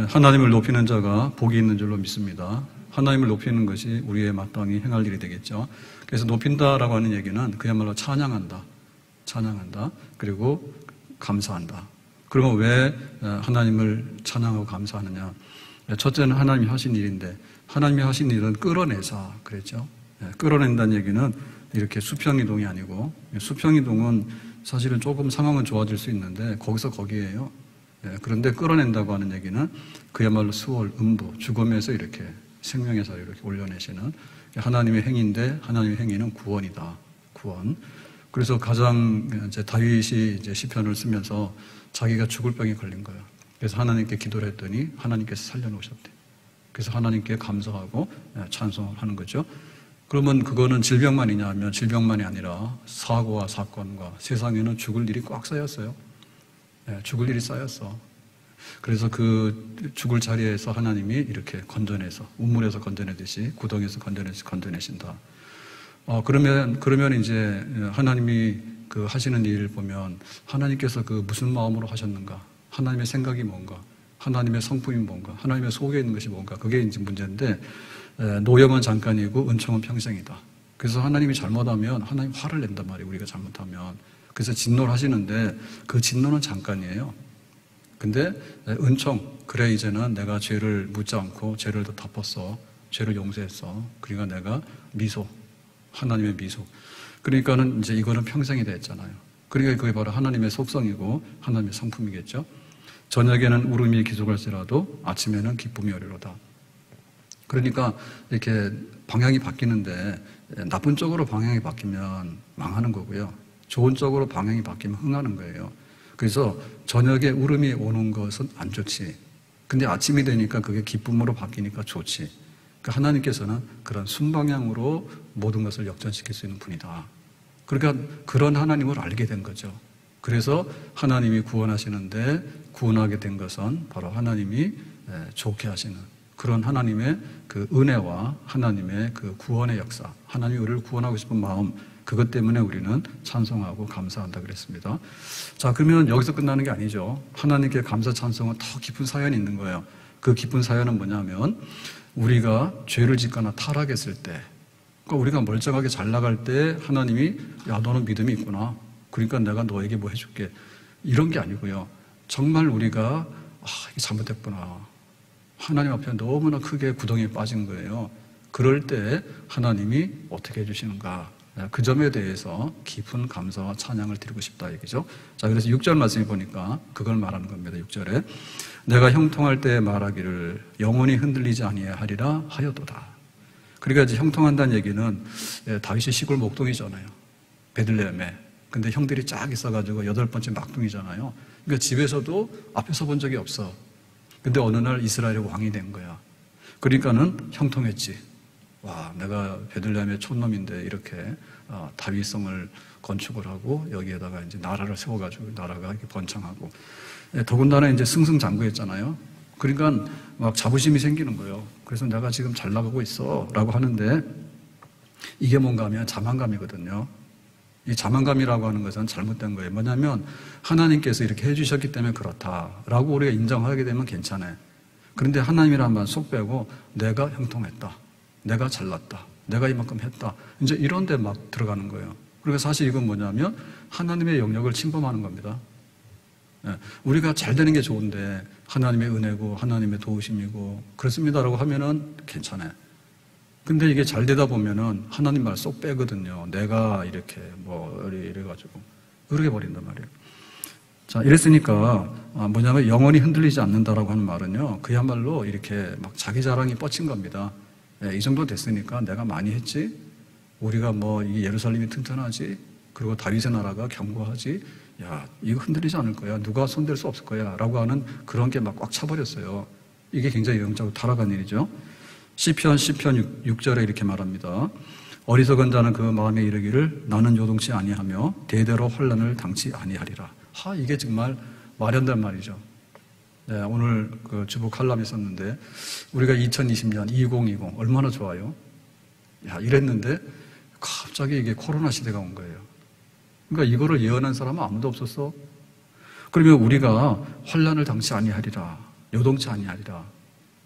하나님을 높이는 자가 복이 있는 줄로 믿습니다. 하나님을 높이는 것이 우리의 마땅히 행할 일이 되겠죠. 그래서 높인다라고 하는 얘기는 그야말로 찬양한다. 그리고 감사한다. 그러면 왜 하나님을 찬양하고 감사하느냐? 첫째는 하나님이 하신 일인데, 하나님이 하신 일은 끌어내사 그랬죠. 끌어낸다는 얘기는 이렇게 수평이동이 아니고, 수평이동은 사실은 조금 상황은 좋아질 수 있는데 거기서 거기에요. 그런데 끌어낸다고 하는 얘기는 그야말로 수월, 음부, 죽음에서 이렇게 생명에서 이렇게 올려내시는 하나님의 행위인데, 하나님의 행위는 구원이다. 구원. 그래서 가장 이제 다윗이 이제 시편을 쓰면서 자기가 죽을 병에 걸린 거예요. 그래서 하나님께 기도를 했더니 하나님께서 살려놓으셨대. 그래서 하나님께 감사하고 찬송하는 거죠. 그러면 그거는 질병만이냐 하면 질병만이 아니라 사고와 사건과 세상에는 죽을 일이 꽉 쌓였어요. 죽을 일이 쌓였어. 그래서 그 죽을 자리에서 하나님이 이렇게 건져내서, 우물에서 건져내듯이 구덩이에서 건져내신다. 그러면 이제 하나님이 그 하시는 일을 보면 하나님께서 그 무슨 마음으로 하셨는가? 하나님의 생각이 뭔가? 하나님의 성품이 뭔가? 하나님의 속에 있는 것이 뭔가? 그게 이제 문제인데, 노염은 잠깐이고 은총은 평생이다. 그래서 하나님이 잘못하면 하나님 화를 낸단 말이에요. 우리가 잘못하면. 그래서 진노를 하시는데 그 진노는 잠깐이에요. 근데 은총, 그래 이제는 내가 죄를 묻지 않고 죄를 더 덮었어. 죄를 용서했어. 그러니까 내가 미소, 하나님의 미소. 그러니까는 이제 이거는 평생이 됐잖아요. 그러니까 그게 바로 하나님의 속성이고 하나님의 성품이겠죠. 저녁에는 울음이 기속할지라도 아침에는 기쁨이 오리로다. 그러니까 이렇게 방향이 바뀌는데 나쁜 쪽으로 방향이 바뀌면 망하는 거고요. 좋은 쪽으로 방향이 바뀌면 흥하는 거예요. 그래서 저녁에 울음이 오는 것은 안 좋지. 근데 아침이 되니까 그게 기쁨으로 바뀌니까 좋지. 그러니까 하나님께서는 그런 순방향으로 모든 것을 역전시킬 수 있는 분이다. 그러니까 그런 하나님을 알게 된 거죠. 그래서 하나님이 구원하시는데 구원하게 된 것은 바로 하나님이 좋게 하시는 그런 하나님의 그 은혜와 하나님의 그 구원의 역사, 하나님이 우리를 구원하고 싶은 마음, 그것 때문에 우리는 찬송하고 감사한다 그랬습니다. 자, 그러면 여기서 끝나는 게 아니죠. 하나님께 감사 찬송은 더 깊은 사연이 있는 거예요. 그 깊은 사연은 뭐냐면 우리가 죄를 짓거나 타락했을 때, 그러니까 우리가 멀쩡하게 잘 나갈 때 하나님이 야, 너는 믿음이 있구나. 그러니까 내가 너에게 뭐 해줄게. 이런 게 아니고요. 정말 우리가 이게 잘못했구나. 하나님 앞에 너무나 크게 구덩이에 빠진 거예요. 그럴 때 하나님이 어떻게 해주시는가. 그 점에 대해서 깊은 감사와 찬양을 드리고 싶다 얘기죠. 자, 그래서 6절 말씀에 보니까 그걸 말하는 겁니다. 6절에 내가 형통할 때 말하기를 영원히 흔들리지 아니하리라 하여도다. 그러니까 이제 형통한다는 얘기는 다윗이 시골 목동이잖아요. 베들레헴에. 근데 형들이 쫙 있어가지고 8번째 막둥이잖아요. 그러니까 집에서도 앞에 서본 적이 없어. 근데 어느 날 이스라엘의 왕이 된 거야. 그러니까는 형통했지. 와, 내가 베들레헴의 촌놈인데 이렇게 다윗성을 건축을 하고 여기에다가 이제 나라를 세워가지고 나라가 이렇게 번창하고 더군다나 이제 승승장구했잖아요. 그러니까 막 자부심이 생기는 거예요. 그래서 내가 지금 잘 나가고 있어라고 하는데 이게 뭔가 하면 자만감이거든요. 이 자만감이라고 하는 것은 잘못된 거예요. 뭐냐면 하나님께서 이렇게 해주셨기 때문에 그렇다라고 우리가 인정하게 되면 괜찮아요. 그런데 하나님이란 말 속 빼고 내가 형통했다. 내가 잘났다. 내가 이만큼 했다. 이제 이런 데 막 들어가는 거예요. 그러니까 사실 이건 뭐냐면 하나님의 영역을 침범하는 겁니다. 우리가 잘 되는 게 좋은데 하나님의 은혜고 하나님의 도우심이고 그렇습니다라고 하면은 괜찮아요. 근데 이게 잘 되다 보면은 하나님 말 쏙 빼거든요. 내가 이렇게 이래가지고 그러게 버린단 말이에요. 자, 이랬으니까 뭐냐면 영원히 흔들리지 않는다라고 하는 말은요, 그야말로 이렇게 막 자기 자랑이 뻗친 겁니다. 이 정도 됐으니까 내가 많이 했지. 우리가 이 예루살렘이 튼튼하지. 그리고 다윗의 나라가 견고하지. 야, 이거 흔들리지 않을 거야. 누가 손댈 수 없을 거야. 라고 하는 그런 게 막 꽉 차버렸어요. 이게 굉장히 영적으로 타락한 일이죠. 시편 6절에 이렇게 말합니다. 어리석은 자는 그 마음에 이르기를 나는 요동치 아니하며 대대로 환난을 당치 아니하리라. 이게 정말 말현된 말이죠. 네, 오늘 그 주보 칼럼에 썼는데 우리가 2020년 2020 얼마나 좋아요. 야, 이랬는데 갑자기 이게 코로나 시대가 온 거예요. 그러니까 이거를 예언한 사람은 아무도 없었어. 그러면 우리가 환난을 당치 아니하리라. 요동치 아니하리라.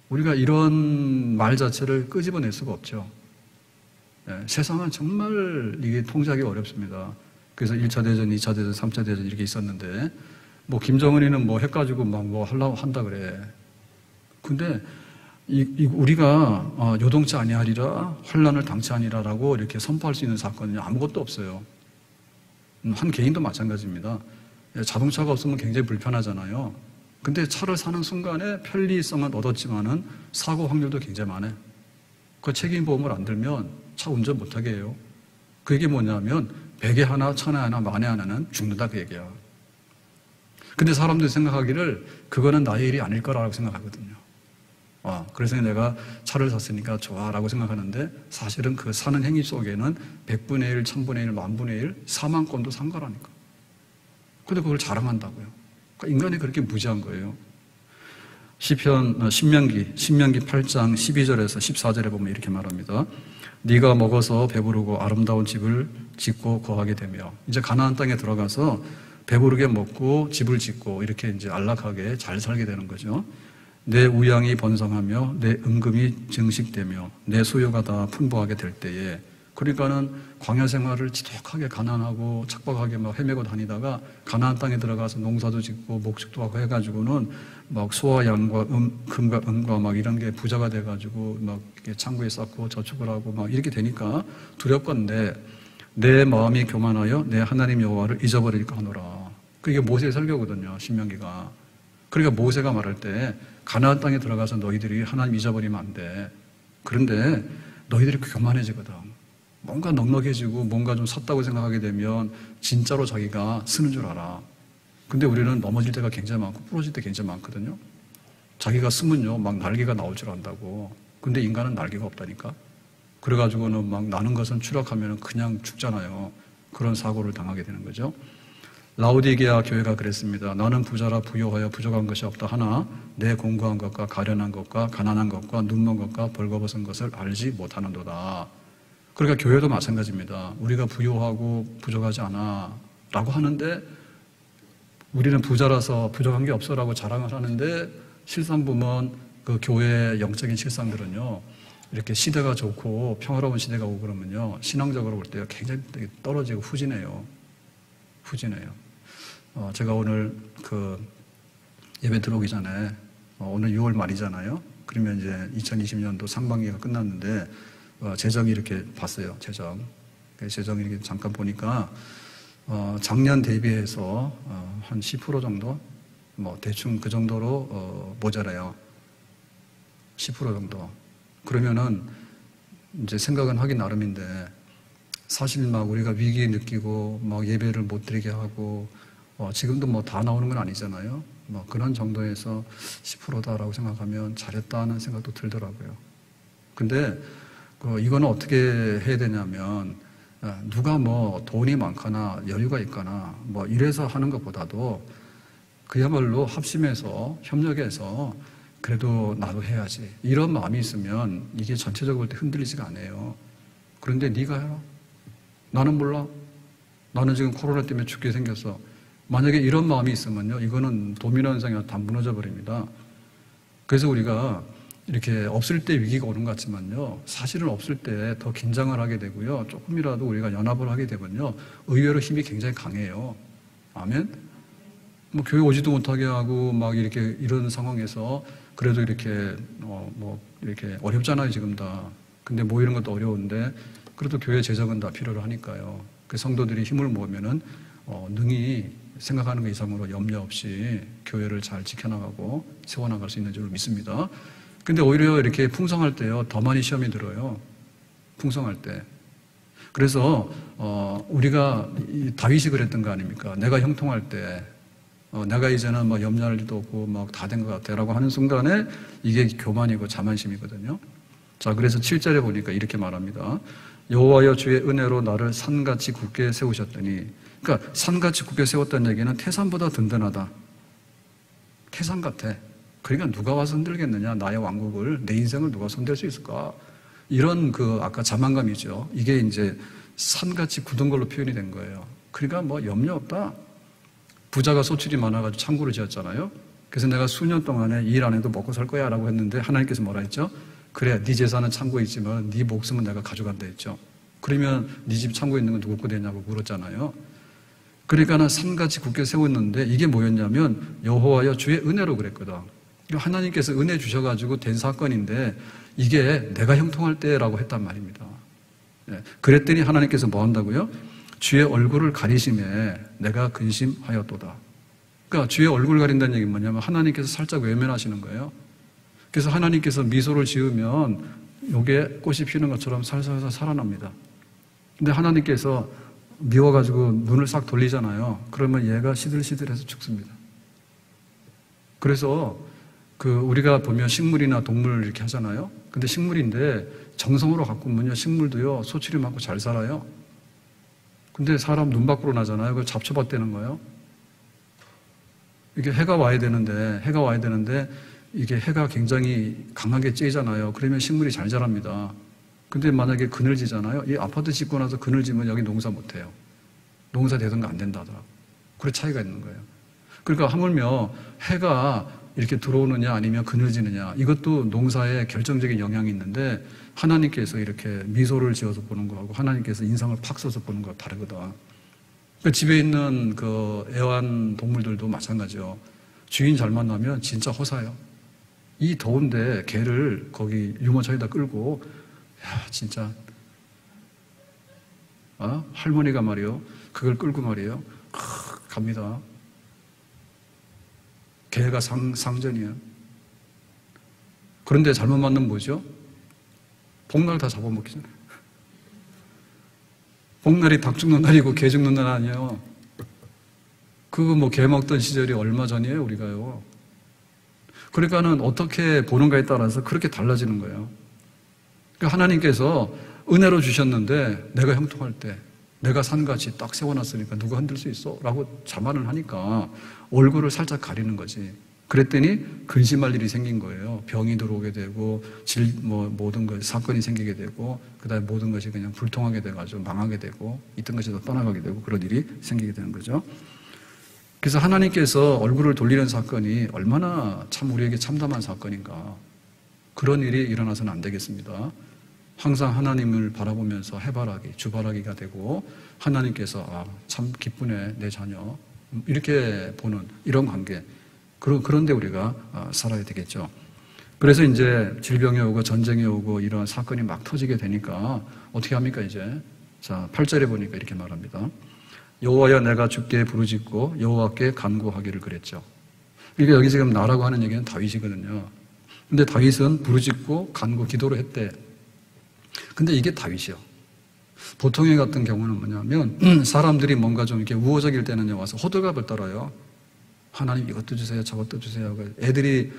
우리가 이런 말 자체를 끄집어낼 수가 없죠. 세상은 정말 이게 통제하기 어렵습니다. 그래서 1차 대전, 2차 대전, 3차 대전 이렇게 있었는데, 뭐, 김정은이는 뭐 해가지고 막 뭐 하려고 한다 그래. 근데, 우리가, 요동치 아니하리라, 환란을 당치 아니라라고 이렇게 선포할 수 있는 사건은 아무것도 없어요. 한 개인도 마찬가지입니다. 자동차가 없으면 굉장히 불편하잖아요. 근데 차를 사는 순간에 편리성은 얻었지만은 사고 확률도 굉장히 많아요. 그 책임보험을 안 들면 차 운전 못하게 해요. 그 얘기 뭐냐면 100에 하나, 1000에 하나, 만에 하나는 죽는다 그 얘기야. 근데 사람들이 생각하기를 그거는 나의 일이 아닐 거라고 생각하거든요. 그래서 내가 차를 샀으니까 좋아라고 생각하는데 사실은 그 사는 행위 속에는 100분의 1, 1000분의 1, 만분의 1, 사망 건도 산 거라니까. 근데 그걸 자랑한다고요. 그러니까 인간이 그렇게 무지한 거예요. 신명기 8장 12절에서 14절에 보면 이렇게 말합니다. 네가 먹어서 배부르고 아름다운 집을 짓고 거하게 되며, 이제 가나안 땅에 들어가서 배부르게 먹고 집을 짓고 이렇게 이제 안락하게 잘 살게 되는 거죠. 내 우양이 번성하며 내 은금이 증식되며 내 소유가 다 풍부하게 될 때에, 그러니까는 광야 생활을 지독하게 가난하고 척박하게 막 헤매고 다니다가 가나안 땅에 들어가서 농사도 짓고 목축도 하고 해가지고는 막 소와 양과 금과 은과 막 이런 게 부자가 돼가지고 막 창고에 쌓고 저축을 하고 막 이렇게 되니까 두렵건대 내 마음이 교만하여 내 하나님 여호와를 잊어버릴까 하노라. 그게 모세의 설교거든요, 신명기가. 그러니까 모세가 말할 때 가나안 땅에 들어가서 너희들이 하나님 잊어버리면 안 돼. 그런데 너희들이 교만해지거든. 뭔가 넉넉해지고 뭔가 좀 섰다고 생각하게 되면 진짜로 자기가 쓰는 줄 알아. 근데 우리는 넘어질 때가 굉장히 많고 부러질 때 굉장히 많거든요. 자기가 쓰면요 막 날개가 나올 줄 안다고. 근데 인간은 날개가 없다니까. 그래가지고는 막 나는 것은 추락하면 그냥 죽잖아요. 그런 사고를 당하게 되는 거죠. 라오디게아 교회가 그랬습니다. 나는 부자라 부요하여 부족한 것이 없다 하나 내 공고한 것과 가련한 것과 가난한 것과 눈먼 것과 벌거벗은 것을 알지 못하는도다. 그러니까 교회도 마찬가지입니다. 우리가 부요하고 부족하지 않아 라고 하는데, 우리는 부자라서 부족한 게 없어라고 자랑을 하는데, 실상 보면 그 교회의 영적인 실상들은요, 이렇게 시대가 좋고 평화로운 시대가 오고 그러면요, 신앙적으로 볼 때 굉장히 떨어지고 후진해요. 제가 오늘 그 예배 들어오기 전에, 오늘 6월 말이잖아요. 그러면 이제 2020년도 상반기가 끝났는데, 재정이 이렇게 봤어요, 재정 이렇게 잠깐 보니까, 작년 대비해서, 한 10% 정도? 뭐, 대충 그 정도로, 모자라요. 10% 정도. 그러면은, 이제 생각은 하기 나름인데, 사실 막 우리가 위기 느끼고, 막 예배를 못 드리게 하고, 지금도 뭐 다 나오는 건 아니잖아요. 뭐 그런 정도에서 10%다라고 생각하면 잘했다는 생각도 들더라고요. 근데, 이거는 어떻게 해야 되냐면, 누가 뭐 돈이 많거나 여유가 있거나 뭐 이래서 하는 것보다도 그야말로 합심해서 협력해서 그래도 나도 해야지 이런 마음이 있으면 이게 전체적으로 볼 때 흔들리지가 않아요. 그런데 네가 해라. 나는 몰라. 나는 지금 코로나 때문에 죽게 생겼어. 만약에 이런 마음이 있으면요, 이거는 도미노 현상이 다 무너져 버립니다. 그래서 우리가 이렇게 없을 때 위기가 오는 것 같지만요, 사실은 없을 때 더 긴장을 하게 되고요, 조금이라도 우리가 연합을 하게 되면요, 의외로 힘이 굉장히 강해요. 아멘? 뭐 교회 오지도 못하게 하고 막 이렇게 이런 상황에서 그래도 이렇게 이렇게 어렵잖아요, 지금 다. 근데 뭐 이런 것도 어려운데 그래도 교회 재정은 다 필요로 하니까요. 그 성도들이 힘을 모으면은 능히 생각하는 것 이상으로 염려 없이 교회를 잘 지켜나가고 세워나갈 수 있는 줄 믿습니다. 근데 오히려 이렇게 풍성할 때요, 더 많이 시험이 들어요. 풍성할 때. 그래서, 우리가 다윗이 그랬던 거 아닙니까? 내가 형통할 때, 내가 이제는 뭐 염려할 일도 없고 막 다 된 것 같아 라고 하는 순간에 이게 교만이고 자만심이거든요. 자, 그래서 7절에 보니까 이렇게 말합니다. 여호와여 주의 은혜로 나를 산같이 굳게 세우셨더니, 그러니까 산같이 굳게 세웠다는 얘기는 태산보다 든든하다. 태산 같아. 그러니까 누가 와서 흔들겠느냐, 나의 왕국을, 내 인생을 누가 손댈 수 있을까? 이런 아까 자만감이죠. 이게 이제 산같이 굳은 걸로 표현이 된 거예요. 그러니까 뭐 염려 없다. 부자가 소출이 많아가지고 창고를 지었잖아요. 그래서 내가 수년 동안에 일 안 해도 먹고 살 거야 라고 했는데 하나님께서 뭐라 했죠? 그래, 네 재산은 창고에 있지만 네 목숨은 내가 가져간다 했죠. 그러면 네 집 창고에 있는 건 누구 거 되냐고 물었잖아요. 그러니까는 산같이 굳게 세웠는데 이게 뭐였냐면 여호와여 주의 은혜로 그랬거든. 하나님께서 은혜 주셔가지고 된 사건인데 이게 내가 형통할 때라고 했단 말입니다. 그랬더니 하나님께서 뭐 한다고요? 주의 얼굴을 가리심에 내가 근심하였도다. 그러니까 주의 얼굴 가린다는 얘기는 뭐냐면 하나님께서 살짝 외면하시는 거예요. 그래서 하나님께서 미소를 지으면 요게 꽃이 피는 것처럼 살살살 살아납니다. 근데 하나님께서 미워가지고 눈을 싹 돌리잖아요. 그러면 얘가 시들시들해서 죽습니다. 그래서 우리가 보면 식물이나 동물 이렇게 하잖아요. 근데 식물인데 정성으로 갖고 보면요, 식물도요, 소출이 많고 잘 살아요. 근데 사람 눈 밖으로 나잖아요. 그걸 잡초밭되는 거예요. 이게 해가 와야 되는데 이게 해가 굉장히 강하게 쬐잖아요. 그러면 식물이 잘 자랍니다. 근데 만약에 그늘지잖아요. 이 아파트 짓고 나서 그늘지면 여기 농사 못해요. 농사 되던가 안 된다 하더라고요. 그래 차이가 있는 거예요. 그러니까 하물며 해가 이렇게 들어오느냐 아니면 그늘지느냐 이것도 농사에 결정적인 영향이 있는데 하나님께서 이렇게 미소를 지어서 보는 거하고 하나님께서 인상을 팍 써서 보는 거하고 다르거든. 그 집에 있는 애완동물들도 마찬가지요. 주인 잘 만나면 진짜 허사요. 이 더운데 개를 거기 유모차에다 끌고 진짜 할머니가 말이요 그걸 끌고 말이에요 갑니다. 개가 상전이에요. 그런데 잘못 만나면 뭐죠? 복날 다 잡아먹기 전에. 복날이 닭 죽는 날이고 개 죽는 날 아니에요. 그거 개 먹던 시절이 얼마 전이에요, 우리가요. 그러니까는 어떻게 보는가에 따라서 그렇게 달라지는 거예요. 그러니까 하나님께서 은혜로 주셨는데 내가 형통할 때 내가 산같이 딱 세워놨으니까 누가 흔들 수 있어? 라고 자만을 하니까 얼굴을 살짝 가리는 거지. 그랬더니 근심할 일이 생긴 거예요. 병이 들어오게 되고 모든 것 사건이 생기게 되고 그다음에 모든 것이 그냥 불통하게 돼가지고 망하게 되고 있던 것이 다 떠나가게 되고 그런 일이 생기게 되는 거죠. 그래서 하나님께서 얼굴을 돌리는 사건이 얼마나 참 우리에게 참담한 사건인가. 그런 일이 일어나서는 안 되겠습니다. 항상 하나님을 바라보면서 해바라기, 주바라기가 되고 하나님께서 참 기쁘네 내 자녀 이렇게 보는 이런 관계 그런데 우리가 살아야 되겠죠. 그래서 이제 질병이 오고 전쟁이 오고 이런 사건이 막 터지게 되니까 어떻게 합니까 이제? 자 8절에 보니까 이렇게 말합니다. 여호와여 내가 주께 부르짖고 여호와께 간구하기를 그랬죠. 그러니까 여기 지금 나라고 하는 얘기는 다윗이거든요. 근데 다윗은 부르짖고 간구 기도를 했대. 근데 이게 다윗이요. 보통의 같은 경우는 뭐냐면 사람들이 뭔가 좀 이렇게 우호적일 때는 와서 호들갑을 떨어요. 하나님 이것도 주세요, 저것도 주세요. 애들이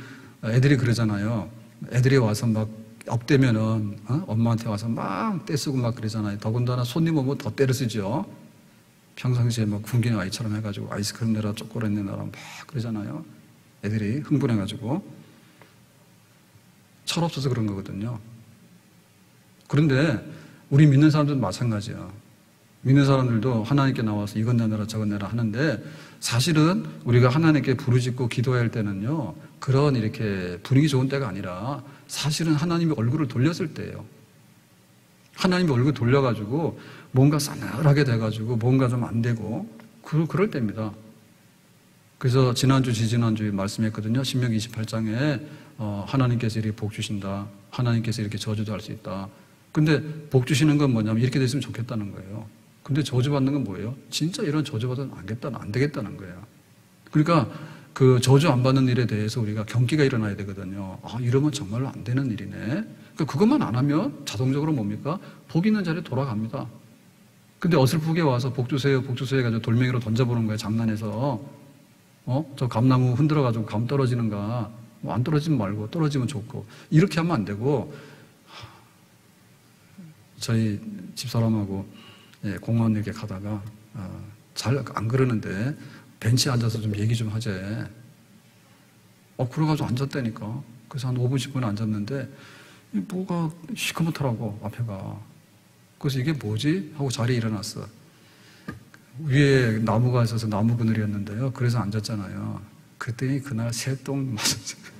그러잖아요. 애들이 와서 막 업되면은 엄마한테 와서 막 떼쓰고 막 그러잖아요. 더군다나 손님 오면 더 때를 쓰죠. 평상시에 막 군기는 아이처럼 해가지고 아이스크림 내라, 초콜릿 내라 막 그러잖아요. 애들이 흥분해가지고 철없어서 그런 거거든요. 그런데 우리 믿는 사람들도 마찬가지야. 믿는 사람들도 하나님께 나와서 이건 내라 저건 내라 하는데 사실은 우리가 하나님께 부르짖고 기도해야 할 때는요. 그런 이렇게 분위기 좋은 때가 아니라 사실은 하나님이 얼굴을 돌렸을 때예요. 하나님이 얼굴 돌려가지고 뭔가 싸늘하게 돼가지고 뭔가 좀 안 되고 그럴 때입니다. 그래서 지난주 지지난주에 말씀했거든요. 신명기 28장에 하나님께서 이렇게 복 주신다. 하나님께서 이렇게 저주도 할 수 있다. 근데 복 주시는 건 뭐냐면 이렇게 됐으면 좋겠다는 거예요. 근데 저주받는 건 뭐예요? 진짜 이런 저주받으면 안 되겠다는 거예요. 그러니까 그 저주 안 받는 일에 대해서 우리가 경기가 일어나야 되거든요. 이러면 정말로 안 되는 일이네. 그러니까 그것만 안 하면 자동적으로 뭡니까? 복 있는 자리에 돌아갑니다. 근데 어설프게 와서 복 주세요 해가지고 돌멩이로 던져보는 거예요. 장난해서. 저 감나무 흔들어가지고 감 떨어지는가. 안 떨어지면 말고 떨어지면 좋고. 이렇게 하면 안 되고 저희 집사람하고 공원 이렇게 가다가 잘 안 그러는데 벤치에 앉아서 좀 얘기 좀 하재. 그래가지고 앉았다니까. 그래서 한 5분, 10분 앉았는데 뭐가 시커멓더라고 앞에가. 그래서 이게 뭐지? 하고 자리에 일어났어. 위에 나무가 있어서 나무 그늘이었는데요. 그래서 앉았잖아요. 그랬더니 그날 새똥 맞았어요.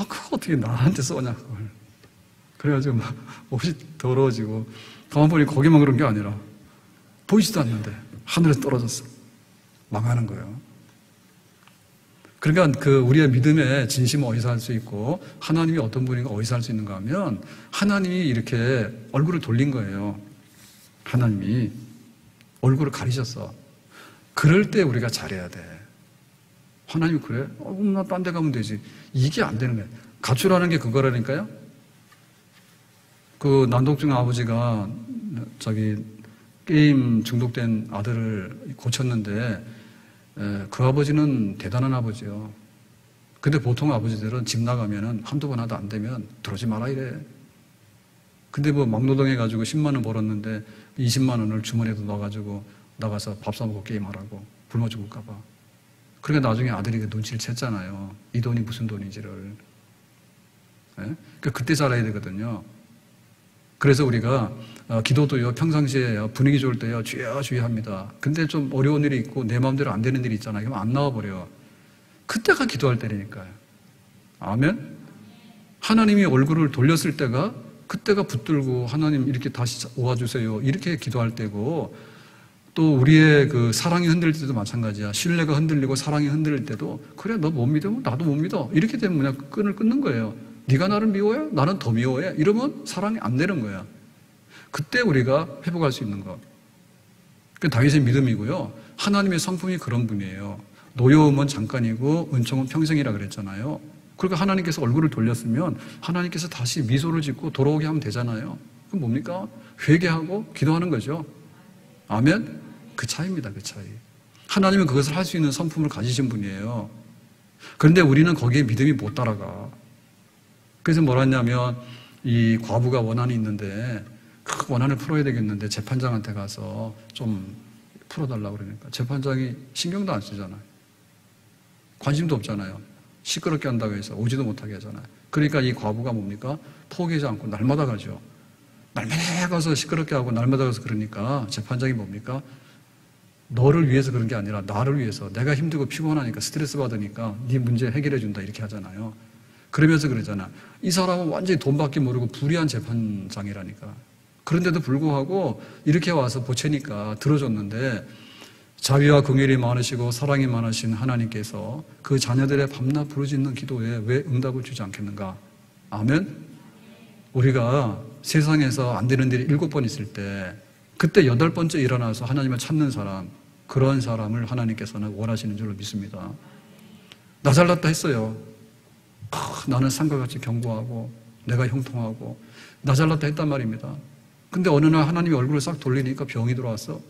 그거 어떻게 나한테 쏘냐, 그걸. 그래가지고 막 옷이 더러워지고, 가만 보니 거기만 그런 게 아니라, 보이지도 않는데, 하늘에서 떨어졌어. 망하는 거예요. 그러니까 우리의 믿음의 진심은 어디서 할 수 있고, 하나님이 어떤 분인가 어디서 할 수 있는가 하면, 하나님이 이렇게 얼굴을 돌린 거예요. 하나님이 얼굴을 가리셨어. 그럴 때 우리가 잘해야 돼. 하나님이 그래? 나 딴 데 가면 되지. 이게 안 되는 거예요. 가출하는 게 그거라니까요. 그 난독증 아버지가 게임 중독된 아들을 고쳤는데, 그 아버지는 대단한 아버지요. 근데 보통 아버지들은 집 나가면은 한두 번 하다 안 되면 들어오지 마라 이래. 근데 뭐 막노동해가지고 10만 원 벌었는데 20만 원을 주머니에도 넣어가지고 나가서 밥 사먹고 게임하라고 굶어 죽을까봐. 그러니까 나중에 아들이 눈치를 챘잖아요. 이 돈이 무슨 돈인지를. 그러니까 그때 살아야 되거든요. 그래서 우리가 기도도요, 평상시에 분위기 좋을 때요, 주여 주여 합니다. 근데 좀 어려운 일이 있고 내 마음대로 안 되는 일이 있잖아요. 그럼 안 나와버려. 그때가 기도할 때라니까요. 아멘? 하나님이 얼굴을 돌렸을 때가, 그때가 붙들고 하나님 이렇게 다시 오아주세요. 이렇게 기도할 때고, 또 우리의 그 사랑이 흔들릴 때도 마찬가지야. 신뢰가 흔들리고 사랑이 흔들릴 때도, 그래, 너 못 믿어? 나도 못 믿어. 이렇게 되면 그냥 끈을 끊는 거예요. 네가 나를 미워해? 나는 더 미워해? 이러면 사랑이 안 되는 거야. 그때 우리가 회복할 수 있는 것. 그 다윗의 믿음이고요. 하나님의 성품이 그런 분이에요. 노여움은 잠깐이고 은총은 평생이라 그랬잖아요. 그러니까 하나님께서 얼굴을 돌렸으면 하나님께서 다시 미소를 짓고 돌아오게 하면 되잖아요. 그럼 뭡니까? 회개하고 기도하는 거죠. 아멘? 그 차이입니다. 그 차이. 하나님은 그것을 할 수 있는 성품을 가지신 분이에요. 그런데 우리는 거기에 믿음이 못 따라가. 그래서 뭐라 했냐면, 이 과부가 원한이 있는데 그 원한을 풀어야 되겠는데 재판장한테 가서 좀 풀어달라고 그러니까 재판장이 신경도 안 쓰잖아요. 관심도 없잖아요. 시끄럽게 한다고 해서 오지도 못하게 하잖아요. 그러니까 이 과부가 뭡니까? 포기하지 않고 날마다 가죠. 날마다 가서 시끄럽게 하고 날마다 가서 그러니까 재판장이 뭡니까? 너를 위해서 그런 게 아니라 나를 위해서, 내가 힘들고 피곤하니까 스트레스 받으니까 네 문제 해결해 준다 이렇게 하잖아요. 그러면서 그러잖아. 이 사람은 완전히 돈밖에 모르고 불의한 재판장이라니까. 그런데도 불구하고 이렇게 와서 보채니까 들어줬는데, 자비와 긍휼이 많으시고 사랑이 많으신 하나님께서 그 자녀들의 밤낮 부르짖는 기도에 왜 응답을 주지 않겠는가? 아멘? 우리가 세상에서 안 되는 일이 7번 있을 때 그때 8번째 일어나서 하나님을 찾는 사람, 그런 사람을 하나님께서는 원하시는 줄로 믿습니다. 나 잘났다 했어요. 나는 산과 같이 견고하고 내가 형통하고 나 잘났다 했단 말입니다. 근데 어느 날 하나님이 얼굴을 싹 돌리니까 병이 들어왔어.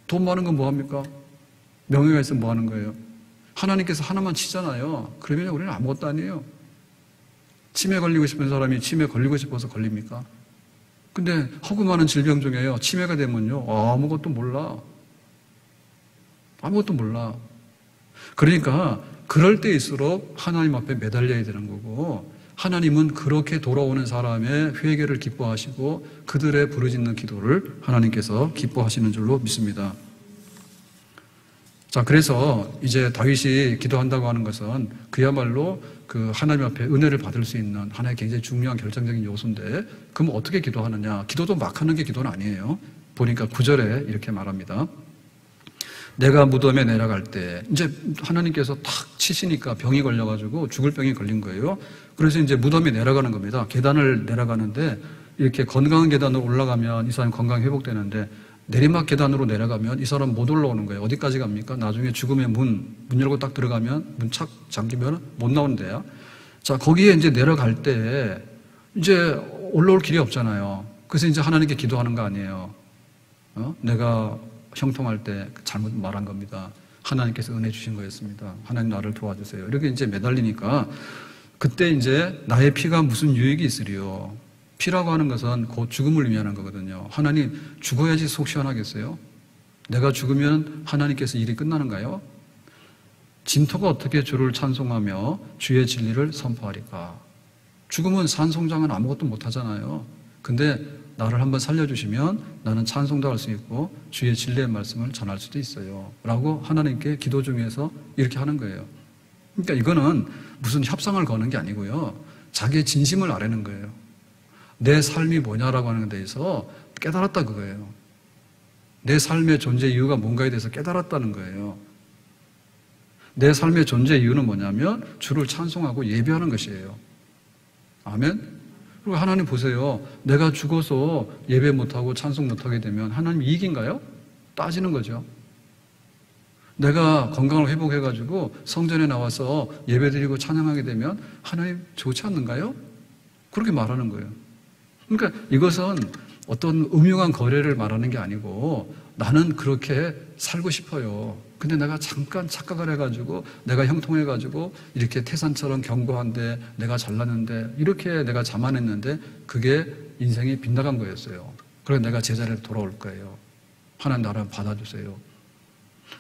돈 많은 건 뭐합니까? 명예가 있으면 뭐하는 거예요? 하나님께서 하나만 치잖아요. 그러면 우리는 아무것도 아니에요. 치매 걸리고 싶은 사람이 치매 걸리고 싶어서 걸립니까? 근데 허구 많은 질병 중에요, 치매가 되면요, 아무것도 몰라. 아무것도 몰라. 그러니까 그럴 때일수록 하나님 앞에 매달려야 되는 거고, 하나님은 그렇게 돌아오는 사람의 회개를 기뻐하시고 그들의 부르짖는 기도를 하나님께서 기뻐하시는 줄로 믿습니다. 자, 그래서 이제 다윗이 기도한다고 하는 것은 그야말로 그 하나님 앞에 은혜를 받을 수 있는 하나의 굉장히 중요한 결정적인 요소인데, 그럼 어떻게 기도하느냐? 기도도 막 하는 게 기도는 아니에요. 보니까 9절에 이렇게 말합니다. 내가 무덤에 내려갈 때, 이제 하나님께서 탁 치시니까 병이 걸려가지고 죽을 병이 걸린 거예요. 그래서 이제 무덤에 내려가는 겁니다. 계단을 내려가는데, 이렇게 건강한 계단으로 올라가면 이 사람이 건강이 회복되는데, 내리막 계단으로 내려가면 이 사람 못 올라오는 거예요. 어디까지 갑니까? 나중에 죽음의 문 열고 딱 들어가면 문 착 잠기면 못 나오는데요. 자, 거기에 이제 내려갈 때 이제 올라올 길이 없잖아요. 그래서 이제 하나님께 기도하는 거 아니에요. 내가 형통할 때 잘못 말한 겁니다. 하나님께서 은혜 주신 거였습니다. 하나님 나를 도와주세요. 이렇게 이제 매달리니까 그때 이제 나의 피가 무슨 유익이 있으리요. 피라고 하는 것은 곧 죽음을 의미하는 거거든요. 하나님, 죽어야지 속 시원하겠어요? 내가 죽으면 하나님께서 일이 끝나는가요? 진토가 어떻게 주를 찬송하며 주의 진리를 선포하리까? 죽으면 산송장은 아무것도 못 하잖아요. 근데 나를 한번 살려주시면 나는 찬송도 할 수 있고 주의 진리의 말씀을 전할 수도 있어요. 라고 하나님께 기도 중에서 이렇게 하는 거예요. 그러니까 이거는 무슨 협상을 거는 게 아니고요. 자기의 진심을 아뢰는 거예요. 내 삶이 뭐냐라고 하는 데 대해서 깨달았다 그거예요. 내 삶의 존재 이유가 뭔가에 대해서 깨달았다는 거예요. 내 삶의 존재 이유는 뭐냐면 주를 찬송하고 예배하는 것이에요. 아멘? 그리고 하나님 보세요. 내가 죽어서 예배 못하고 찬송 못하게 되면 하나님 이익인가요? 따지는 거죠. 내가 건강을 회복해가지고 성전에 나와서 예배드리고 찬양하게 되면 하나님 좋지 않는가요? 그렇게 말하는 거예요. 그러니까 이것은 어떤 음흉한 거래를 말하는 게 아니고 나는 그렇게 살고 싶어요. 근데 내가 잠깐 착각을 해가지고 내가 형통해가지고 이렇게 태산처럼 견고한데 내가 잘났는데 이렇게 내가 자만했는데 그게 인생이 빗나간 거였어요. 그래서 내가 제자리로 돌아올 거예요. 하나님 나를 받아주세요.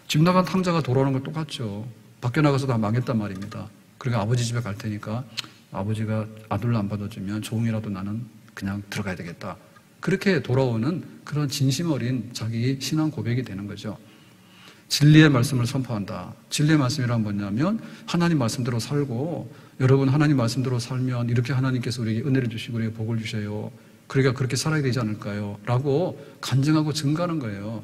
집 나간 탕자가 돌아오는 건 똑같죠. 밖에 나가서 다 망했단 말입니다. 그러니까 아버지 집에 갈 테니까 아버지가 아들로 안 받아주면 조금이라도 나는 그냥 들어가야 되겠다. 그렇게 돌아오는 그런 진심 어린 자기 신앙 고백이 되는 거죠. 진리의 말씀을 선포한다. 진리의 말씀이란 뭐냐면 하나님 말씀대로 살고 여러분 하나님 말씀대로 살면 이렇게 하나님께서 우리에게 은혜를 주시고 우리에게 복을 주셔요. 그러니까 그렇게 살아야 되지 않을까요? 라고 간증하고 증거하는 거예요.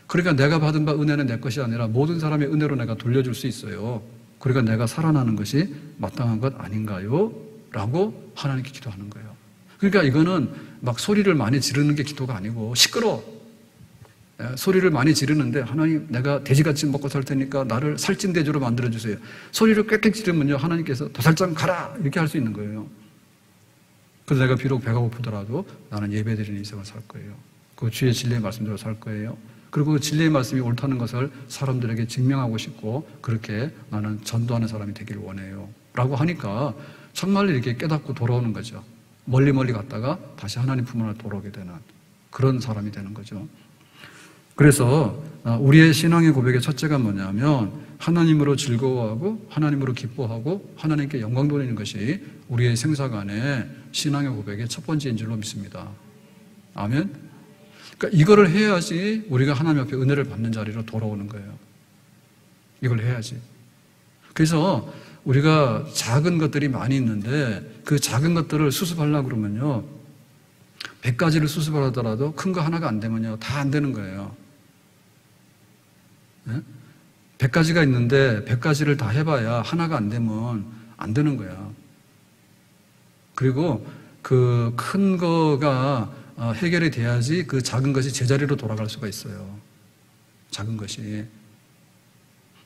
그러니까 내가 받은 바 은혜는 내 것이 아니라 모든 사람의 은혜로 내가 돌려줄 수 있어요. 그러니까 내가 살아나는 것이 마땅한 것 아닌가요? 라고 하나님께 기도하는 거예요. 그러니까 이거는 막 소리를 많이 지르는 게 기도가 아니고 시끄러워. 소리를 많이 지르는데 하나님 내가 돼지같이 먹고 살 테니까 나를 살찐 돼지로 만들어주세요. 소리를 꽥꽥 지르면요 하나님께서 도살장 가라 이렇게 할 수 있는 거예요. 그래서 내가 비록 배가 고프더라도 나는 예배드리는 인생을 살 거예요. 그 주의 진리의 말씀대로 살 거예요. 그리고 그 진리의 말씀이 옳다는 것을 사람들에게 증명하고 싶고 그렇게 나는 전도하는 사람이 되기를 원해요. 라고 하니까 정말 이렇게 깨닫고 돌아오는 거죠. 멀리 갔다가 다시 하나님 품 안으로 돌아오게 되는 그런 사람이 되는 거죠. 그래서 우리의 신앙의 고백의 첫째가 뭐냐면 하나님으로 즐거워하고 하나님으로 기뻐하고 하나님께 영광 돌리는 것이 우리의 생사간의 신앙의 고백의 첫 번째인 줄로 믿습니다. 아멘? 그러니까 이거를 해야지 우리가 하나님 앞에 은혜를 받는 자리로 돌아오는 거예요. 이걸 해야지. 그래서 우리가 작은 것들이 많이 있는데 그 작은 것들을 수습하려고 그러면요 100가지를 수습하더라도 큰 거 하나가 안 되면요 다 안 되는 거예요. 100가지가 있는데 100가지를 다 해봐야 하나가 안 되면 안 되는 거야. 그리고 그 큰 거가 해결이 돼야지 그 작은 것이 제자리로 돌아갈 수가 있어요. 작은 것이.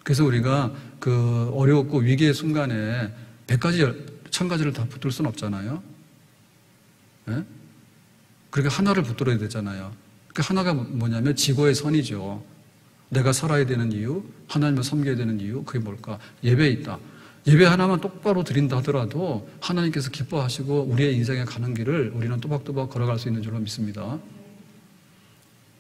그래서 우리가 그 어렵고 위기의 순간에 100가지, 1000가지를 다 붙들 수는 없잖아요. 네? 그러니까 하나를 붙들어야 되잖아요. 그 하나가 뭐냐면 지고의 선이죠. 내가 살아야 되는 이유, 하나님을 섬겨야 되는 이유, 그게 뭘까? 예배에 있다. 예배 하나만 똑바로 드린다 하더라도 하나님께서 기뻐하시고 우리의 인생에 가는 길을 우리는 또박또박 걸어갈 수 있는 줄로 믿습니다.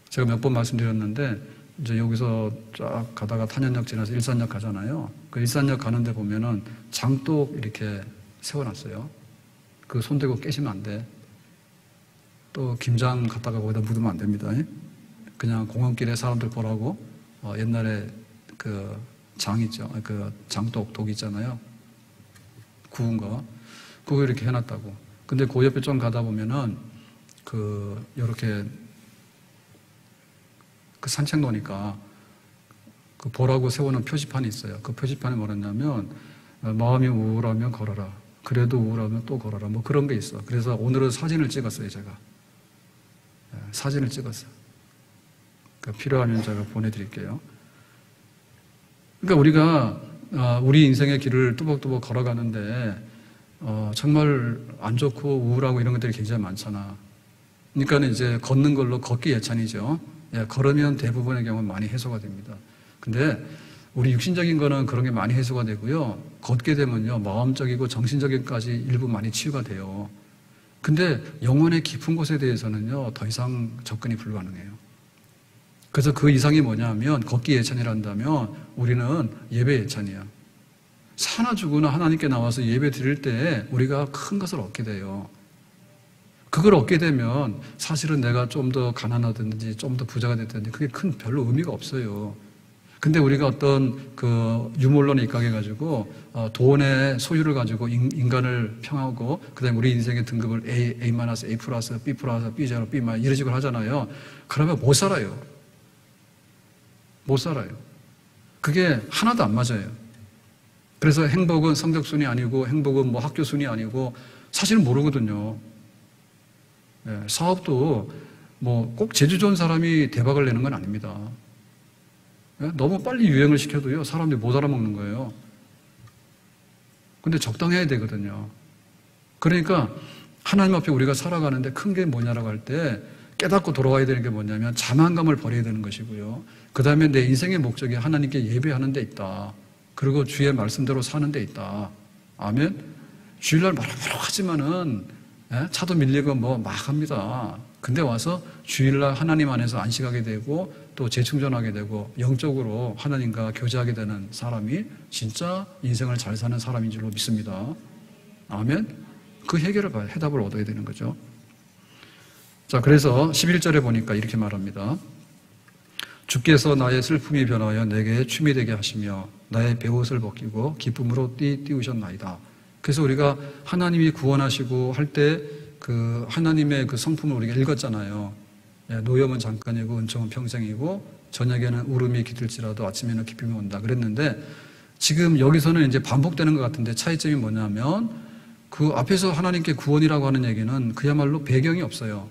제가 몇 번 말씀드렸는데 이제 여기서 쫙 가다가 탄현역 지나서 일산역 가잖아요. 그 일산역 가는데 보면은 장독 이렇게 세워놨어요. 그 손대고 깨시면 안 돼. 또 김장 갔다가 거기다 묻으면 안 됩니다. 그냥 공원길에 사람들 보라고 옛날에 그 장 있죠. 그 장독 독 있잖아요. 구운 거. 그거 이렇게 해놨다고. 근데 그 옆에 좀 가다 보면은 요렇게 그 산책 노니까 그 보라고 세우는 표지판이 있어요. 그 표지판에 뭐랬냐면 마음이 우울하면 걸어라. 그래도 우울하면 또 걸어라. 뭐 그런 게 있어. 그래서 오늘은 사진을 찍었어요, 제가. 사진을 찍었어요. 그러니까 필요하면 제가 보내드릴게요. 그러니까 우리가 우리 인생의 길을 뚜벅뚜벅 걸어가는데 정말 안 좋고 우울하고 이런 것들이 굉장히 많잖아. 그러니까 이제 걷는 걸로 걷기 예찬이죠. 걸으면 대부분의 경우는 많이 해소가 됩니다. 근데 우리 육신적인 거는 그런 게 많이 해소가 되고요. 걷게 되면요. 마음적이고 정신적인까지 일부 많이 치유가 돼요. 근데 영혼의 깊은 곳에 대해서는요. 더 이상 접근이 불가능해요. 그래서 그 이상이 뭐냐면 걷기 예찬이란다면 우리는 예배 예찬이야. 사나 죽으나 하나님께 나와서 예배 드릴 때 우리가 큰 것을 얻게 돼요. 그걸 얻게 되면 사실은 내가 좀 더 가난하든지 좀 더 부자가 됐든지 그게 큰 별로 의미가 없어요. 근데 우리가 어떤 그 유물론에 입각해가지고 돈의 소유를 가지고 인간을 평하고 그다음에 우리 인생의 등급을 A, A-, A+, B+, B0, B- 이런 식으로 하잖아요. 그러면 못 살아요. 못 살아요. 그게 하나도 안 맞아요. 그래서 행복은 성적순이 아니고 행복은 뭐 학교순이 아니고 사실은 모르거든요. 네, 사업도 뭐 꼭 재주 좋은 사람이 대박을 내는 건 아닙니다. 네, 너무 빨리 유행을 시켜도요, 사람들이 못 알아먹는 거예요. 근데 적당해야 되거든요. 그러니까 하나님 앞에 우리가 살아가는데 큰 게 뭐냐라고 할 때 깨닫고 돌아와야 되는 게 뭐냐면 자만감을 버려야 되는 것이고요. 그 다음에 내 인생의 목적이 하나님께 예배하는 데 있다. 그리고 주의 말씀대로 사는 데 있다. 아멘? 주일날 뭐라 하지만은 차도 밀리고 뭐 막 합니다. 근데 와서 주일날 하나님 안에서 안식하게 되고 또 재충전하게 되고 영적으로 하나님과 교제하게 되는 사람이 진짜 인생을 잘 사는 사람인 줄로 믿습니다. 아멘? 그 해답을 얻어야 되는 거죠. 자, 그래서 11절에 보니까 이렇게 말합니다. 주께서 나의 슬픔이 변하여 내게 춤이 되게 하시며 나의 베옷을 벗기고 기쁨으로 띄우셨나이다. 그래서 우리가 하나님이 구원하시고 할 때 그 하나님의 그 성품을 우리가 읽었잖아요. 노염은 잠깐이고 은총은 평생이고 저녁에는 울음이 깃들지라도 아침에는 기쁨이 온다 그랬는데 지금 여기서는 이제 반복되는 것 같은데 차이점이 뭐냐면 그 앞에서 하나님께 구원이라고 하는 얘기는 그야말로 배경이 없어요.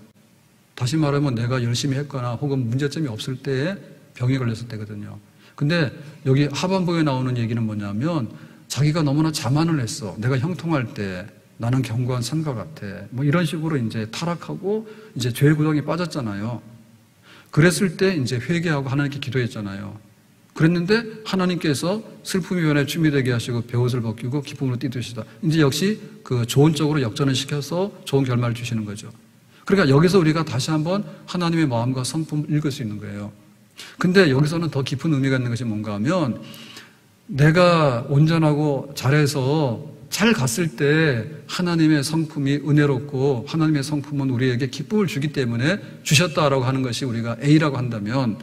다시 말하면 내가 열심히 했거나 혹은 문제점이 없을 때에 병이 걸렸을 때거든요. 근데 여기 하반부에 나오는 얘기는 뭐냐면 자기가 너무나 자만을 했어. 내가 형통할 때 나는 견고한 산과 같아. 뭐 이런 식으로 이제 타락하고 이제 죄의 구덩이에 빠졌잖아요. 그랬을 때 이제 회개하고 하나님께 기도했잖아요. 그랬는데 하나님께서 슬픔이 변해 춤이 되게 하시고 베옷을 벗기고 기쁨으로 띠드시다. 이제 역시 그 좋은 쪽으로 역전을 시켜서 좋은 결말을 주시는 거죠. 그러니까 여기서 우리가 다시 한번 하나님의 마음과 성품을 읽을 수 있는 거예요. 근데 여기서는 더 깊은 의미가 있는 것이 뭔가 하면 내가 온전하고 잘해서 잘 갔을 때 하나님의 성품이 은혜롭고 하나님의 성품은 우리에게 기쁨을 주기 때문에 주셨다라고 하는 것이 우리가 A라고 한다면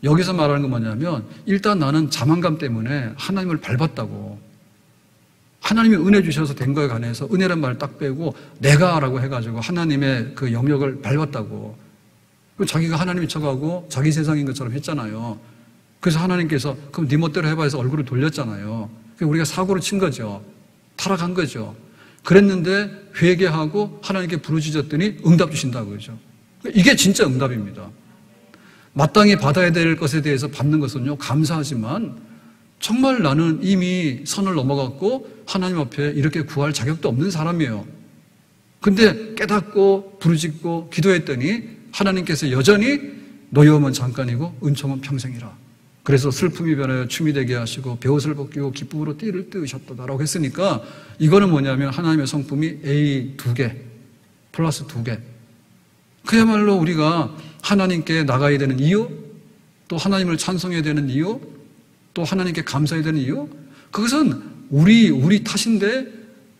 여기서 말하는 건 뭐냐면 일단 나는 자만감 때문에 하나님을 밟았다고. 하나님이 은혜 주셔서 된 거에 관해서 은혜란 말을 딱 빼고 내가라고 해가지고 하나님의 그 영역을 밟았다고. 자기가 하나님이 쳐가고 자기 세상인 것처럼 했잖아요. 그래서 하나님께서 그럼 네 멋대로 해봐 해서 얼굴을 돌렸잖아요. 우리가 사고를 친 거죠. 타락한 거죠. 그랬는데 회개하고 하나님께 부르짖었더니 응답 주신다고 그러죠. 이게 진짜 응답입니다. 마땅히 받아야 될 것에 대해서 받는 것은요 감사하지만 정말 나는 이미 선을 넘어갔고 하나님 앞에 이렇게 구할 자격도 없는 사람이에요. 근데 깨닫고 부르짖고 기도했더니 하나님께서 여전히 노여움은 잠깐이고 은총은 평생이라. 그래서 슬픔이 변하여 춤이 되게 하시고 베옷을 벗기고 기쁨으로 띠를 띄우셨다라고 했으니까 이거는 뭐냐면 하나님의 성품이 A 2개 플러스 2개. 그야말로 우리가 하나님께 나가야 되는 이유, 또 하나님을 찬송해야 되는 이유, 또 하나님께 감사해야 되는 이유, 그것은 우리 탓인데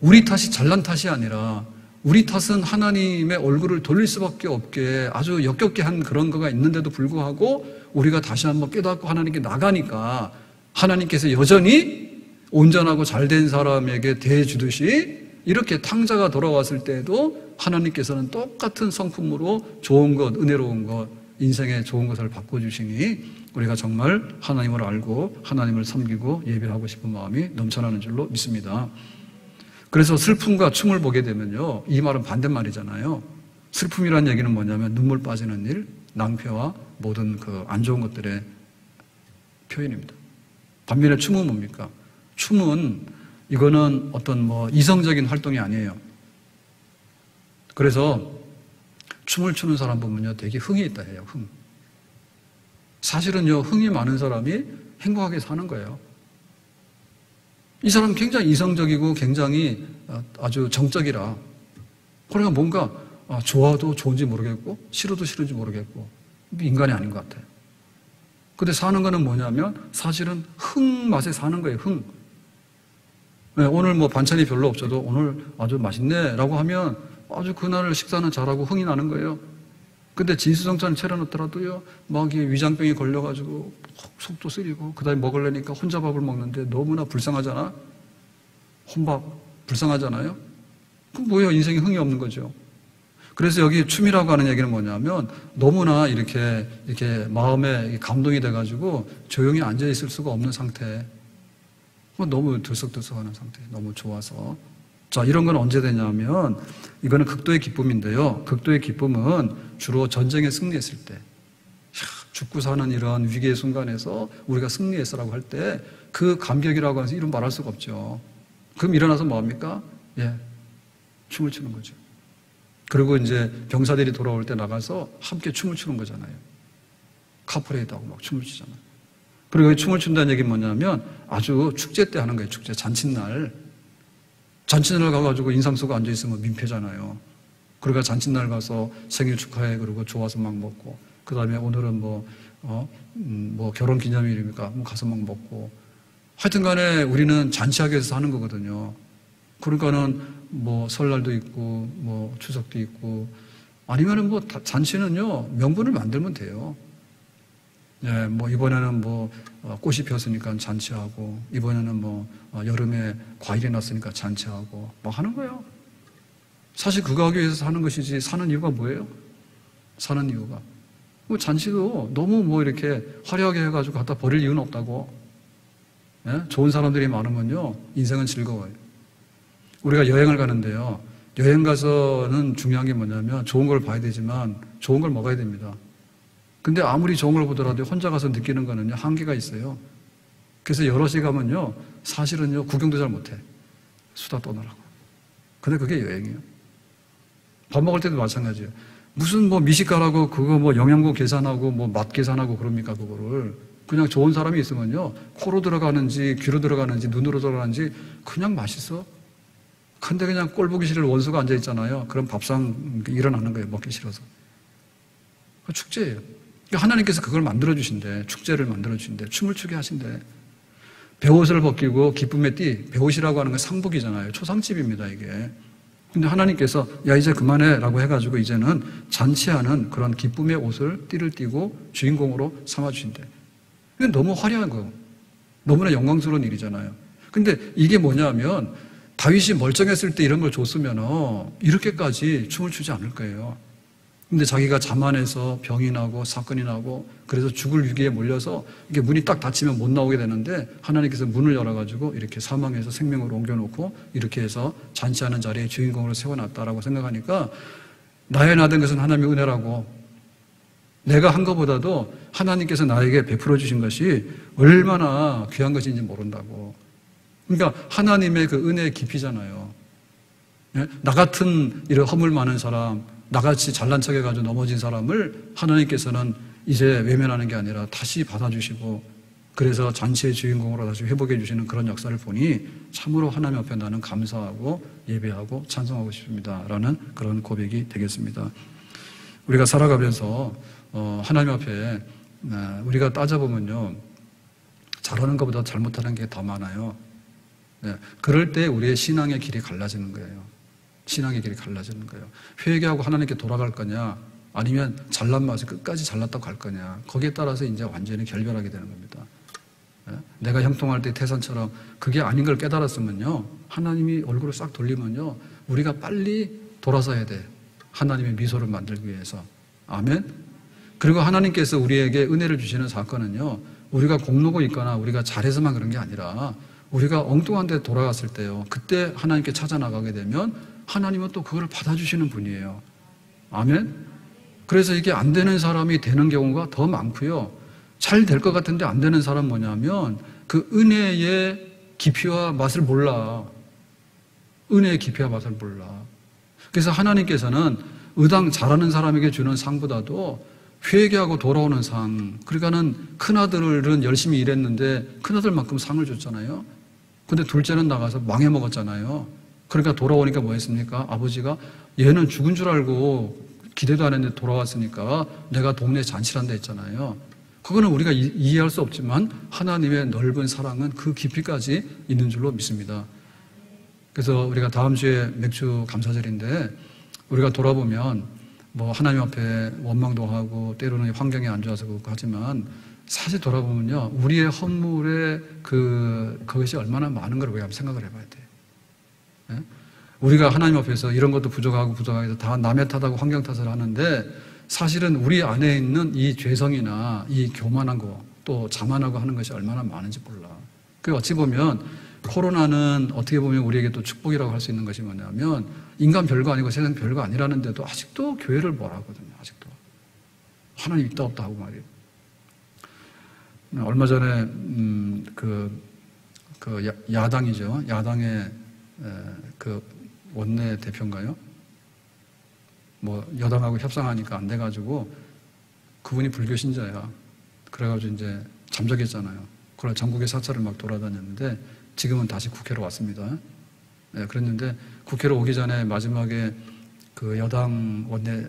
우리 탓이 잘난 탓이 아니라 우리 탓은 하나님의 얼굴을 돌릴 수밖에 없게 아주 역겹게 한 그런 거가 있는데도 불구하고 우리가 다시 한번 깨닫고 하나님께 나가니까 하나님께서 여전히 온전하고 잘된 사람에게 대해주듯이 이렇게 탕자가 돌아왔을 때에도 하나님께서는 똑같은 성품으로 좋은 것, 은혜로운 것, 인생의 좋은 것을 바꿔주시니 우리가 정말 하나님을 알고 하나님을 섬기고 예배하고 싶은 마음이 넘쳐나는 줄로 믿습니다. 그래서 슬픔과 춤을 보게 되면요, 이 말은 반대말이잖아요. 슬픔이라는 얘기는 뭐냐면 눈물 빠지는 일, 낭패와 모든 그 안 좋은 것들의 표현입니다. 반면에 춤은 뭡니까? 춤은 이거는 어떤 뭐 이성적인 활동이 아니에요. 그래서 춤을 추는 사람 보면요, 되게 흥이 있다 해요. 흥. 사실은요, 흥이 많은 사람이 행복하게 사는 거예요. 이 사람은 굉장히 이성적이고 굉장히 아주 정적이라. 그러니까 뭔가 좋아도 좋은지 모르겠고 싫어도 싫은지 모르겠고 인간이 아닌 것 같아요. 근데 사는 거는 뭐냐면 사실은 흥 맛에 사는 거예요. 흥. 네, 오늘 뭐 반찬이 별로 없어도 오늘 아주 맛있네 라고 하면 아주 그날 식사는 잘하고 흥이 나는 거예요. 근데 진수성찬 차려놓더라도요, 막 위장병이 걸려가지고 속도 쓰리고, 그 다음에 먹으려니까 혼자 밥을 먹는데 너무나 불쌍하잖아? 혼밥, 불쌍하잖아요? 그럼 뭐예요? 인생에 흥이 없는 거죠. 그래서 여기 춤이라고 하는 얘기는 뭐냐면, 너무나 이렇게 마음에 감동이 돼가지고 조용히 앉아있을 수가 없는 상태. 너무 들썩들썩하는 상태. 너무 좋아서. 자, 이런 건 언제 되냐면, 이거는 극도의 기쁨인데요. 극도의 기쁨은 주로 전쟁에 승리했을 때, 죽고 사는 이런 위기의 순간에서 우리가 승리했어라고 할 때, 그 감격이라고 해서 이름 말할 수가 없죠. 그럼 일어나서 뭐합니까? 예, 춤을 추는 거죠. 그리고 이제 병사들이 돌아올 때 나가서 함께 춤을 추는 거잖아요. 카프레이드하고 막 춤을 추잖아요. 그리고 춤을 춘다는 얘기는 뭐냐면, 아주 축제 때 하는 거예요. 축제, 잔칫날. 잔칫날 가가지고 인상 쓰고 앉아있으면 민폐잖아요. 그러니까 잔칫날 가서 생일 축하해. 그러고 좋아서 막 먹고. 그 다음에 오늘은 뭐 결혼 기념일이니까 뭐 가서 막 먹고. 하여튼 간에 우리는 잔치하기 위해서 하는 거거든요. 그러니까는 뭐 설날도 있고, 뭐 추석도 있고. 아니면은 뭐 잔치는요, 명분을 만들면 돼요. 예, 뭐 이번에는 꽃이 피었으니까 잔치하고, 이번에는 여름에 과일이 났으니까 잔치하고 뭐 하는 거예요. 사실 그거 하기 위해서 사는 것이지, 사는 이유가 뭐예요? 사는 이유가 잔치도 너무 이렇게 화려하게 해가지고 갖다 버릴 이유는 없다고. 예? 좋은 사람들이 많으면요, 인생은 즐거워요. 우리가 여행을 가는데요, 여행 가서는 중요한 게 뭐냐면, 좋은 걸 봐야 되지만 좋은 걸 먹어야 됩니다. 근데 아무리 좋은 걸 보더라도 혼자 가서 느끼는 거는요, 한계가 있어요. 그래서 여럿이 가면요, 사실은요, 구경도 잘 못해. 수다 떠느라고. 근데 그게 여행이에요. 밥 먹을 때도 마찬가지예요. 무슨 미식가라고 그거 영양소 계산하고 맛 계산하고 그럽니까, 그거를. 그냥 좋은 사람이 있으면요, 코로 들어가는지 귀로 들어가는지 눈으로 들어가는지 그냥 맛있어. 근데 그냥 꼴 보기 싫을 원수가 앉아있잖아요. 그럼 밥상 일어나는 거예요, 먹기 싫어서. 축제예요. 하나님께서 그걸 만들어주신대. 축제를 만들어주신대. 춤을 추게 하신대. 베옷을 벗기고 기쁨의 띠, 베옷이라고 하는 건 상복이잖아요. 초상집입니다, 이게. 근데 하나님께서 야, 이제 그만해 라고 해가지고 이제는 잔치하는 그런 기쁨의 옷을, 띠를 띠고 주인공으로 삼아주신대. 이건 너무 화려한 거, 너무나 영광스러운 일이잖아요. 근데 이게 뭐냐면, 다윗이 멀쩡했을 때 이런 걸 줬으면 이렇게까지 춤을 추지 않을 거예요. 근데 자기가 자만해서 병이 나고 사건이 나고 그래서 죽을 위기에 몰려서 이게 문이 딱 닫히면 못 나오게 되는데, 하나님께서 문을 열어가지고 이렇게 사망해서 생명으로 옮겨놓고 이렇게 해서 잔치하는 자리에 주인공으로 세워놨다라고 생각하니까, 나의 나된 것은 하나님의 은혜라고, 내가 한 것보다도 하나님께서 나에게 베풀어 주신 것이 얼마나 귀한 것인지 모른다고. 그러니까 하나님의 그 은혜의 깊이잖아요. 나 같은 이런 허물 많은 사람, 나같이 잘난 척 해가지고 넘어진 사람을 하나님께서는 이제 외면하는 게 아니라 다시 받아주시고, 그래서 잔치의 주인공으로 다시 회복해 주시는 그런 역사를 보니 참으로 하나님 앞에 나는 감사하고 예배하고 찬송하고 싶습니다 라는 그런 고백이 되겠습니다. 우리가 살아가면서 하나님 앞에 우리가 따져보면요, 잘하는 것보다 잘못하는 게 더 많아요. 네, 그럴 때 우리의 신앙의 길이 갈라지는 거예요. 신앙의 길이 갈라지는 거예요. 회개하고 하나님께 돌아갈 거냐, 아니면 잘난 맛에 끝까지 잘났다고 갈 거냐, 거기에 따라서 이제 완전히 결별하게 되는 겁니다. 네? 내가 형통할 때 태산처럼 그게 아닌 걸 깨달았으면요, 하나님이 얼굴을 싹 돌리면요, 우리가 빨리 돌아서야 돼. 하나님의 미소를 만들기 위해서. 아멘. 그리고 하나님께서 우리에게 은혜를 주시는 사건은요, 우리가 공로고 있거나 우리가 잘해서만 그런 게 아니라 우리가 엉뚱한 데 돌아갔을 때요, 그때 하나님께 찾아 나가게 되면 하나님은 또 그걸 받아주시는 분이에요. 아멘. 그래서 이게 안 되는 사람이 되는 경우가 더 많고요, 잘 될 것 같은데 안 되는 사람 뭐냐면 그 은혜의 깊이와 맛을 몰라. 은혜의 깊이와 맛을 몰라. 그래서 하나님께서는 의당 잘하는 사람에게 주는 상보다도 회개하고 돌아오는 상, 그러니까는 큰아들은 열심히 일했는데 큰아들만큼 상을 줬잖아요. 근데 둘째는 나가서 망해먹었잖아요. 그러니까 돌아오니까 뭐 했습니까? 아버지가 얘는 죽은 줄 알고 기대도 안 했는데 돌아왔으니까 내가 동네 잔치를 한다 했잖아요. 그거는 우리가 이해할 수 없지만 하나님의 넓은 사랑은 그 깊이까지 있는 줄로 믿습니다. 그래서 우리가 다음 주에 맥주 감사절인데 우리가 돌아보면 뭐 하나님 앞에 원망도 하고 때로는 환경이 안 좋아서 그렇고 하지만 사실 돌아보면요, 우리의 허물의 그것이 얼마나 많은 걸 우리가 한번 생각을 해봐야 돼요. 예? 우리가 하나님 앞에서 이런 것도 부족하고 부족하고 다 남의 탓하고 환경 탓을 하는데 사실은 우리 안에 있는 이 죄성이나 이 교만한 거 또 자만하고 하는 것이 얼마나 많은지 몰라. 그 어찌 보면 코로나는 어떻게 보면 우리에게 또 축복이라고 할 수 있는 것이 뭐냐면 인간 별거 아니고 세상 별거 아니라는데도 아직도 교회를 뭐라 하거든요. 아직도 하나님 있다 없다 하고 말이에요. 얼마 전에 야당이죠. 야당의 그 원내 대표인가요? 뭐 여당하고 협상하니까 안 돼가지고 그분이 불교 신자야. 그래가지고 이제 잠적했잖아요. 그걸 전국의 사찰을 막 돌아다녔는데 지금은 다시 국회로 왔습니다. 네, 그랬는데 국회로 오기 전에 마지막에 그 여당 원내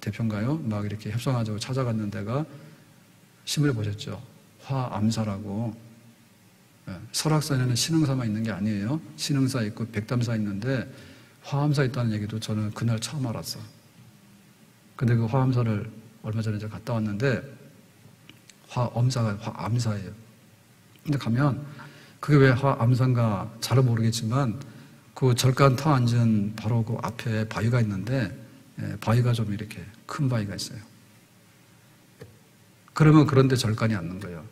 대표인가요? 막 이렇게 협상하자고 찾아갔는 데가 신문에 보셨죠? 화암사라고. 네, 설악산에는 신흥사만 있는 게 아니에요. 신흥사 있고 백담사 있는데 화암사 있다는 얘기도 저는 그날 처음 알았어. 근데 그 화암사를 얼마 전에 제가 갔다 왔는데 화엄사가 화암사예요. 근데 가면 그게 왜 화암사인가 잘은 모르겠지만 그 절간 터 앉은 바로 그 앞에 바위가 있는데 바위가 좀 이렇게 큰 바위가 있어요. 그러면 그런데 절간이 앉는 거예요.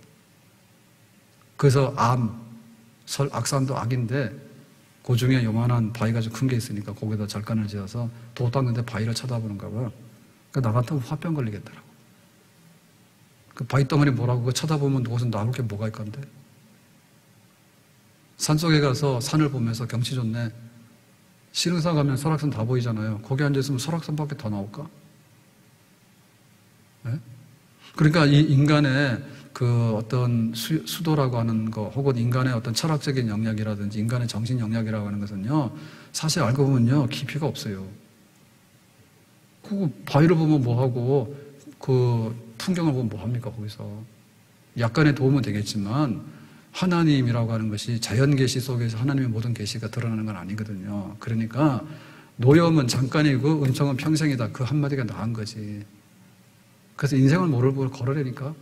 그래서 악산도 악인데 그 중에 요만한 바위가 좀 큰 게 있으니까 거기다 절간을 지어서 도 닦는데 바위를 쳐다보는가 봐. 나 같으면 화병 걸리겠더라고. 그 바위 덩어리 뭐라고 그거 쳐다보면 그것은 나올 게 뭐가 있건데. 산속에 가서 산을 보면서 경치 좋네. 신흥사 가면 설악산 다 보이잖아요. 거기 앉아있으면 설악산밖에 더 나올까? 네? 그러니까 이 인간의 그 어떤 수도라고 하는 거 혹은 인간의 어떤 철학적인 영역이라든지 인간의 정신 영역이라고 하는 것은요, 사실 알고 보면요, 깊이가 없어요. 그 바위를 보면 뭐하고 그 풍경을 보면 뭐합니까 거기서. 약간의 도움은 되겠지만 하나님이라고 하는 것이 자연 계시 속에서 하나님의 모든 계시가 드러나는 건 아니거든요. 그러니까 노염은 잠깐이고 은총은 평생이다. 그 한마디가 나은 거지. 그래서 인생을 모르고 걸으려니까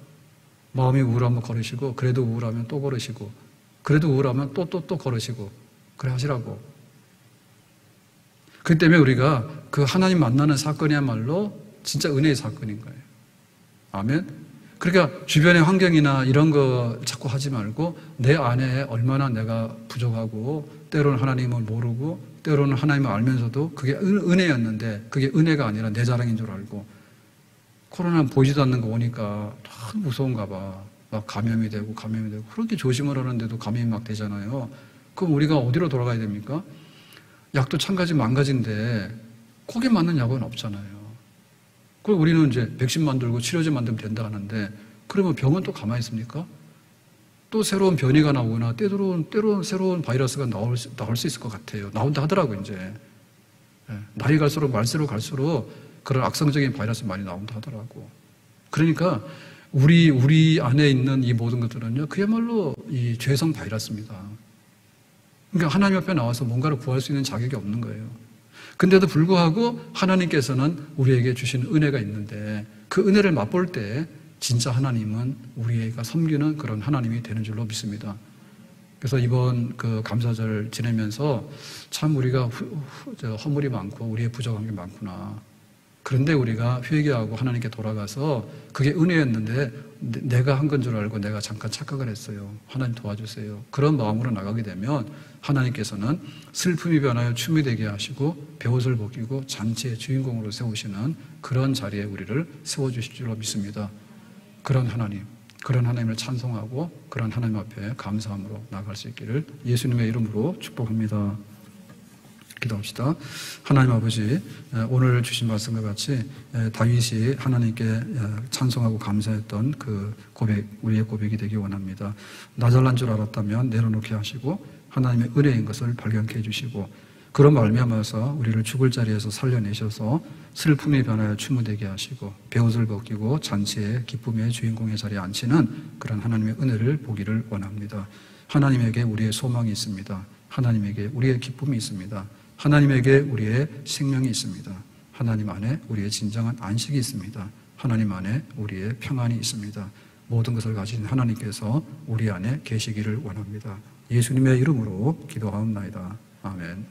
마음이 우울하면 걸으시고 그래도 우울하면 또 걸으시고 그래도 우울하면 또 걸으시고 그래 하시라고. 그 때문에 우리가 그 하나님 만나는 사건이야말로 진짜 은혜의 사건인 거예요. 아멘. 그러니까 주변의 환경이나 이런 거 자꾸 하지 말고 내 안에 얼마나 내가 부족하고 때로는 하나님을 모르고 때로는 하나님을 알면서도 그게 은혜였는데 그게 은혜가 아니라 내 자랑인 줄 알고 코로나는 보이지도 않는 거 오니까 너무 무서운가 봐. 막 감염이 되고 그렇게 조심을 하는데도 감염이 막 되잖아요. 그럼 우리가 어디로 돌아가야 됩니까? 약도 천 가지 만 가지인데 거기에 맞는 약은 없잖아요. 그리고 우리는 이제 백신 만들고 치료제 만들면 된다 하는데 그러면 병은 또 가만히 있습니까? 또 새로운 변이가 나오거나 때로는 새로운 바이러스가 나올 수 있을 것 같아요. 나온다 하더라고요, 이제. 나이 갈수록 말수로 갈수록 그런 악성적인 바이러스 많이 나온다 하더라고. 그러니까 우리 안에 있는 이 모든 것들은요, 그야말로 이 죄성 바이러스입니다. 그러니까 하나님 앞에 나와서 뭔가를 구할 수 있는 자격이 없는 거예요. 근데도 불구하고 하나님께서는 우리에게 주신 은혜가 있는데 그 은혜를 맛볼 때 진짜 하나님은 우리가 섬기는 그런 하나님이 되는 줄로 믿습니다. 그래서 이번 그 감사절 지내면서 참 우리가 허물이 많고 우리의 부족한 게 많구나. 그런데 우리가 회개하고 하나님께 돌아가서 그게 은혜였는데 내가 한 건 줄 알고 내가 잠깐 착각을 했어요. 하나님 도와주세요. 그런 마음으로 나가게 되면 하나님께서는 슬픔이 변하여 춤이 되게 하시고 베옷을 벗기고 잔치의 주인공으로 세우시는 그런 자리에 우리를 세워주실 줄로 믿습니다. 그런 하나님을 찬송하고 그런 하나님 앞에 감사함으로 나아갈 수 있기를 예수님의 이름으로 축복합니다. 기도합시다. 하나님 아버지, 오늘 주신 말씀과 같이 다윗이 하나님께 찬송하고 감사했던 그 고백, 우리의 고백이 되기 원합니다. 나 잘난 줄 알았다면 내려놓게 하시고 하나님의 은혜인 것을 발견케 해주시고 그런 말미암아서 우리를 죽을 자리에서 살려내셔서 슬픔이 변하여 추무되게 하시고 베옷을 벗기고 잔치의 기쁨의 주인공의 자리에 앉히는 그런 하나님의 은혜를 보기를 원합니다. 하나님에게 우리의 소망이 있습니다. 하나님에게 우리의 기쁨이 있습니다. 하나님에게 우리의 생명이 있습니다. 하나님 안에 우리의 진정한 안식이 있습니다. 하나님 안에 우리의 평안이 있습니다. 모든 것을 가진 하나님께서 우리 안에 계시기를 원합니다. 예수님의 이름으로 기도하옵나이다. 아멘.